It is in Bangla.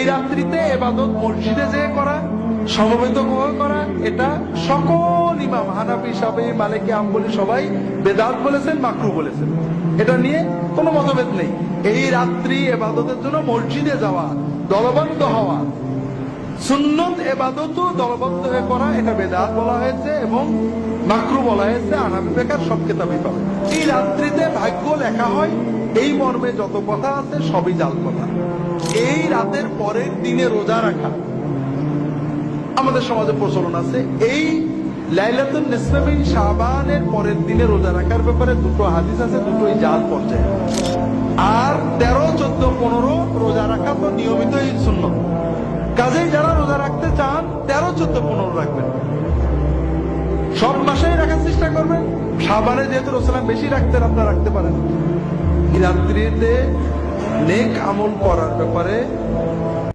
এই রাত্রিতে ইবাদত মসজিদে যেয়ে করা, সমবেত করা, এটা সকল ইমাম হানাফি, শাফিঈ, মালিকি, হাম্বলি সবাই বেদাত বলেছেন, মাকরুহ বলেছেন। এটা নিয়ে কোনো মতভেদ নেই। এই রাত্রি ইবাদতের জন্য মসজিদে যাওয়া, দলবদ্ধ হওয়া, সুন্নত ইবাদতও দলবদ্ধ হয়ে করা, এটা বেদাত বলা হয়েছে এবং মাকরুহ বলা হয়েছে। হানাফি ফিকহের সব কিতাবেই পাবে। এই রাত্রিতে ভাগ্য লেখা হয়, এই মর্মে যত কথা আছে সবই জাল কথা। এই রাতের পরের দিনে রোজা রাখা আমাদের সমাজে প্রচলন আছে। এই লাইলাতুন নিসফে মিন শাবানের পরের দিনে রোজা রাখার ব্যাপারে দুটো হাদিস আছে, দুটোই জাল পর্যায়ে। আর 13, 14, 15 রোজা রাখা তো নিয়মিতই সুন্নাত। কাজেই যারা রোজা রাখতে চান 13, 14, 15 রাখবেন, সব মাসেই রাখার চেষ্টা করবেন। শাবানে যেহেতু রাসূলুল্লাহ বেশি রাখতেন, আপনারা রাখতে পারেন। রাত্রিতে নেক আমল করার ব্যাপারে